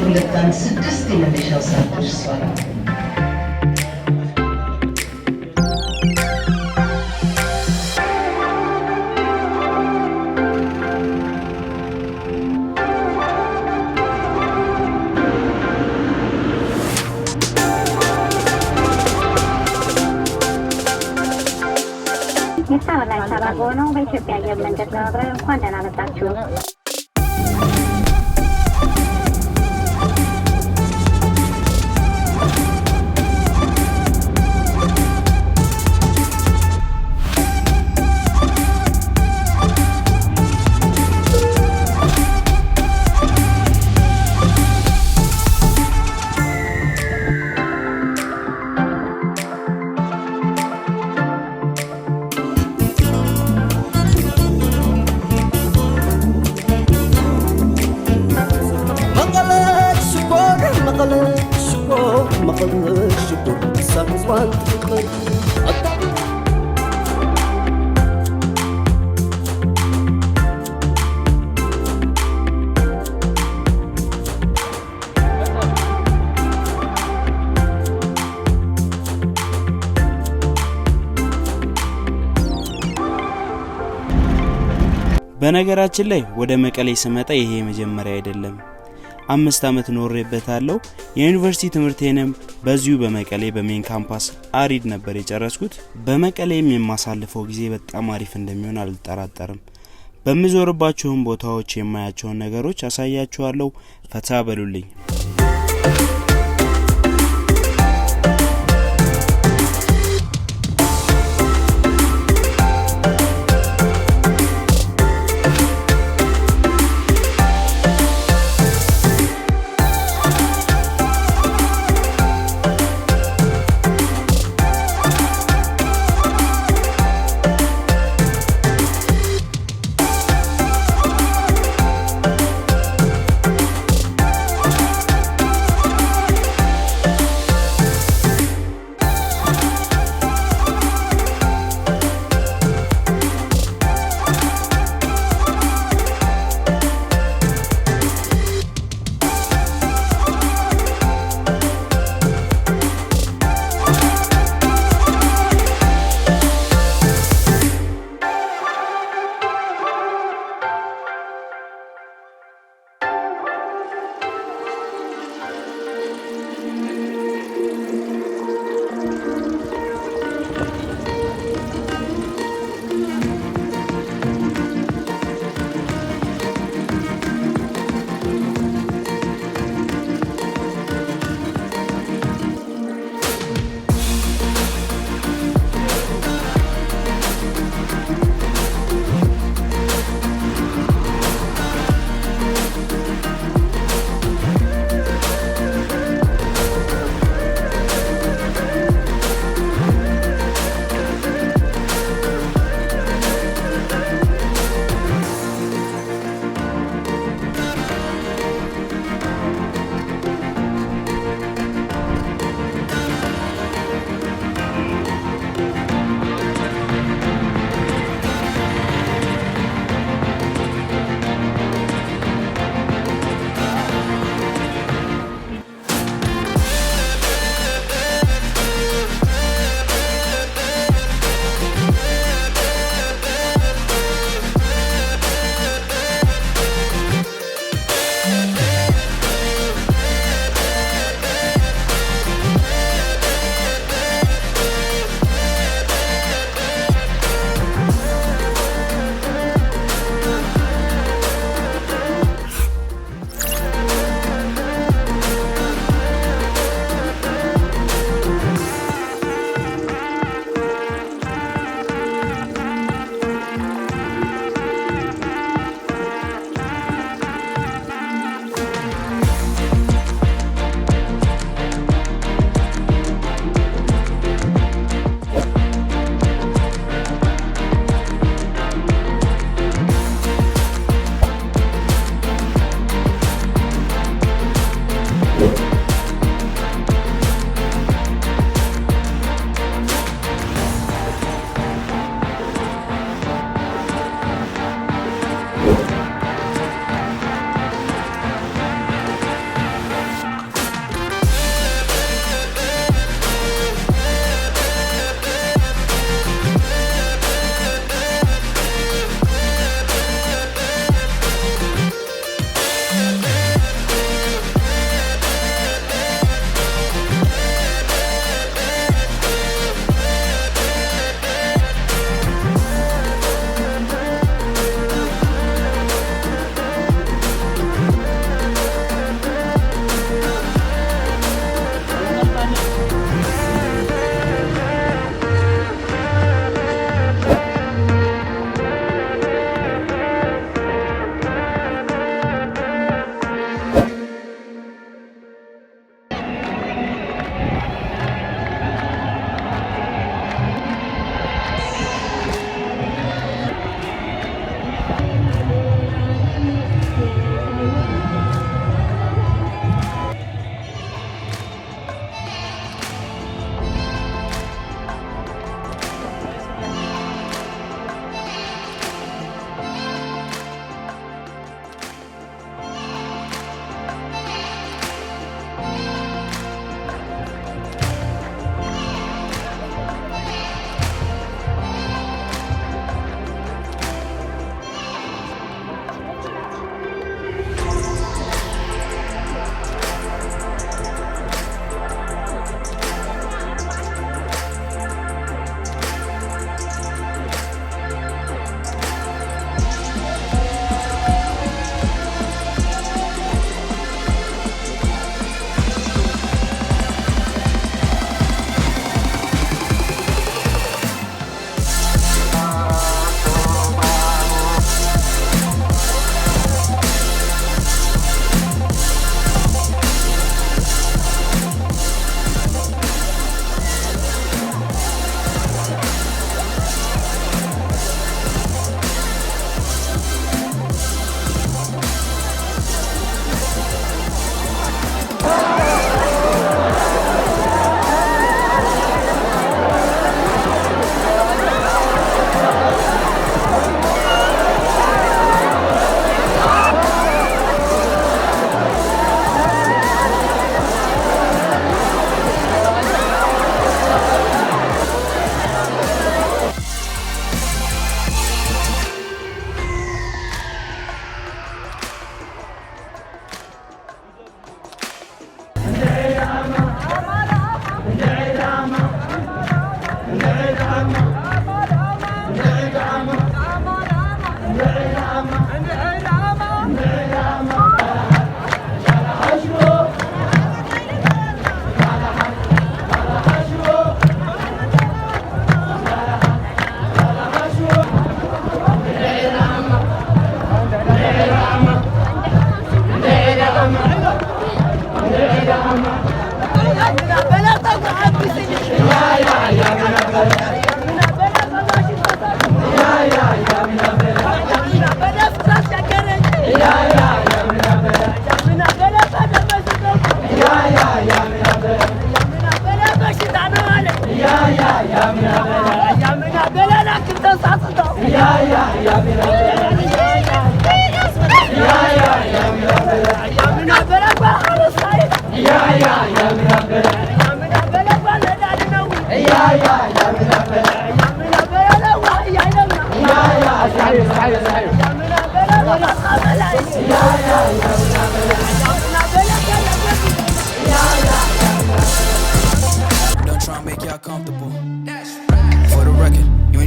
የ2:06 የመነሻው ሰዓት ደርሷል። ነው በኢትዮጵያ አየር መንገድ ነው። እንኳን ደህና መጣችሁ። Mekelle Shikor Sanzwan tigray በነገራችን ላይ ወደ መቀሌ ስመጣ ይሄ መጀመሪያ አይደለም። 5 አመት ኖሬበታለሁ። የዩኒቨርሲቲ ትምህርቴንም በዚሁ በመቀሌ በሜን ካምፓስ አሪድ ነበር የጨረስኩት። በመቀሌም የማሳልፈው ጊዜ በጣም አሪፍ እንደሚሆን አልጠራጠርም። በመዞርባቸውም ቦታዎች የማያቸውን ነገሮች አሳያችኋለሁ። ፈታ በሉልኝ።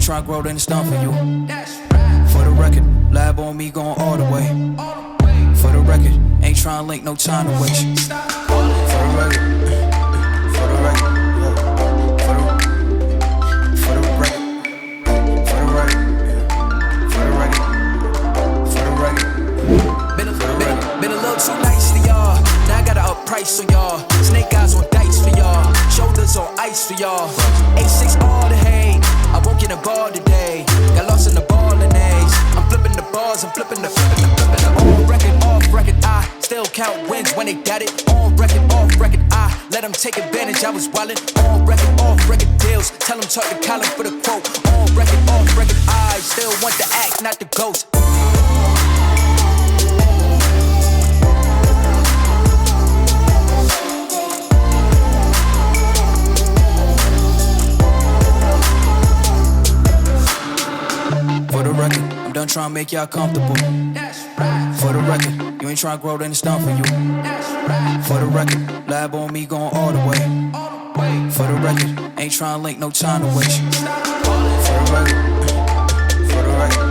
Try to grow, then it's done for you. For the record, lab on me going all the way. For the record, ain't trying to link, no time to waste. For the record, for the record, for the record, for the record, for the record, for the record. Been a little too nice for y'all. Now I gotta up price on y'all. Snake eyes on dice for y'all. Shoulders on ice for y'all. A6 all the hate. I won't get a ball today. Got lost in the ball and A's. I'm flipping the bars, I'm flipping the on record, off record. I still count wins when they got it. On record, off record. I let them take advantage. I was wildin'. On record, off record deals. Tell them talk to Colin for the quote. On record, off record. I still want the act, not the ghost. For the record, I'm done trying to make y'all comfortable. For the record, you ain't trying to grow, then it's done for you. For the record, lab on me going all the way. For the record, ain't trying to link, no time to waste. For the record, for the record.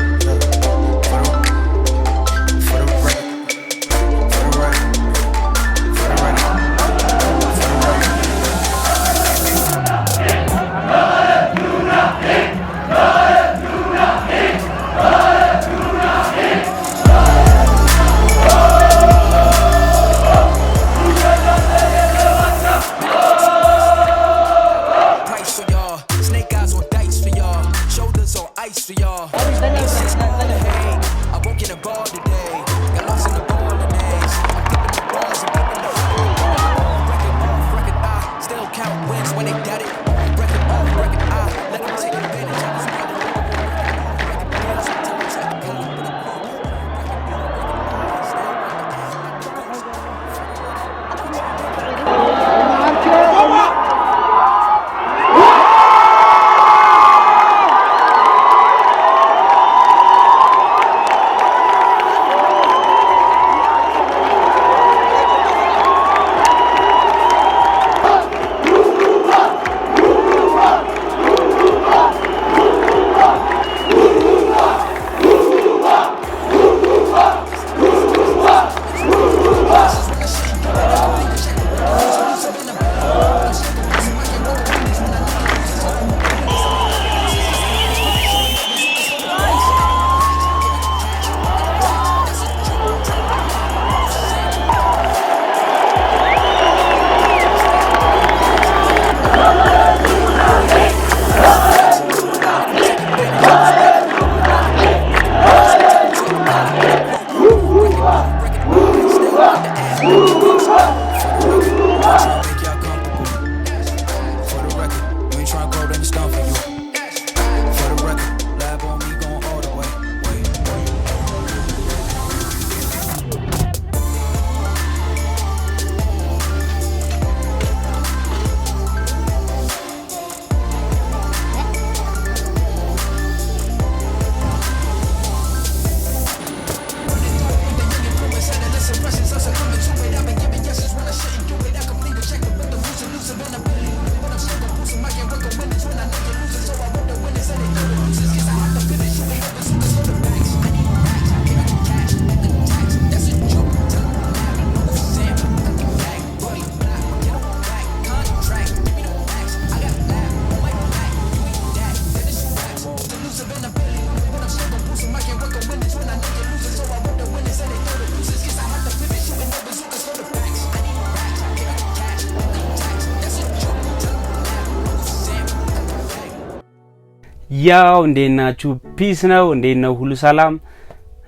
ያው እንደናችሁ ፒስ ነው እንደነው ሁሉ ሰላም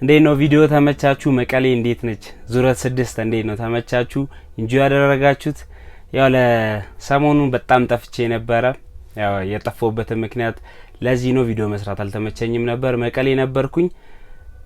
እንደነው ቪዲዮ ተመቻችሁ መቀሌ እንዴት ነች ዙረት 6 እንደነው ተመቻችሁ እንጂ ያደረጋችሁት ያው ለሰሞኑን በጣም ጠፍቼ ነበር ያው የጠፋውበት ምክንያት ለዚህ ነው ቪዲዮ መስራት አልተመቸኝም ነበር መቀሌ ነበርኩኝ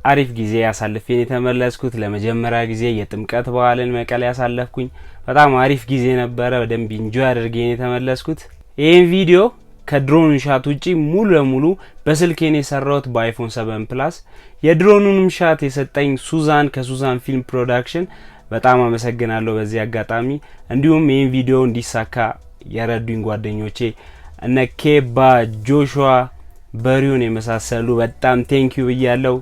አሪፍ ጊዜ ያሳልፈን የተመለስኩት ለመጀመሪያ ጊዜ የጥምቀት በዓልን መቀሌ ያሳለፍኩኝ በጣም አሪፍ ጊዜ ነበር በደንብ ኢንጆይ አድርጌን የተመለስኩት ይሄን ቪዲዮ ከድሮን ሻት ውጪ ሙሉ ለሙሉ በስልኬ ነው የሰራሁት በአይፎን 7 ፕላስ የድሮኑንም ሻት የሰጠኝ ሱዛን ከሱዛን ፊልም ፕሮዳክሽን በጣም አመሰግናለሁ በዚህ አጋጣሚ እንዲሁም ይሄን ቪዲዮ እንዲሳካ ያረዱኝ ጓደኞቼ እነ ኬባ ጆሹዋ በሪውን የመሳሰሉ በጣም ቴንክ ዩ ብያለሁ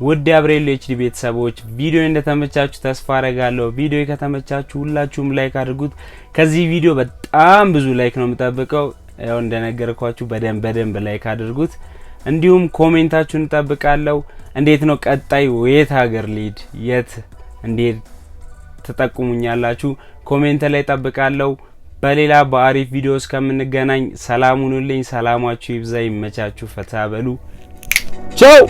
ውድ አብሬሎ ኤችዲ ቤተሰቦች ቪዲዮ እንደተመቻችሁ ተስፋ አረጋለሁ ቪዲዮ ከተመቻችሁ ሁላችሁም ላይክ አድርጉት ከዚህ ቪዲዮ በጣም ብዙ ላይክ ነው የምጠብቀው ያው እንደነገርኳችሁ በደንብ ላይክ አድርጉት እንዲሁም ኮሜንታችሁን እጠብቃለሁ እንዴት ነው ቀጣይ ወየት ሀገር ሊድ የት እንዴት ተጠቁሙኛላችሁ ኮሜንት ላይ እጠብቃለሁ በሌላ በአሪፍ ቪዲዮ እስከምንገናኝ ሰላም ሁኑልኝ ሰላማችሁ ይብዛ ይመቻችሁ ፈታ በሉ ቻው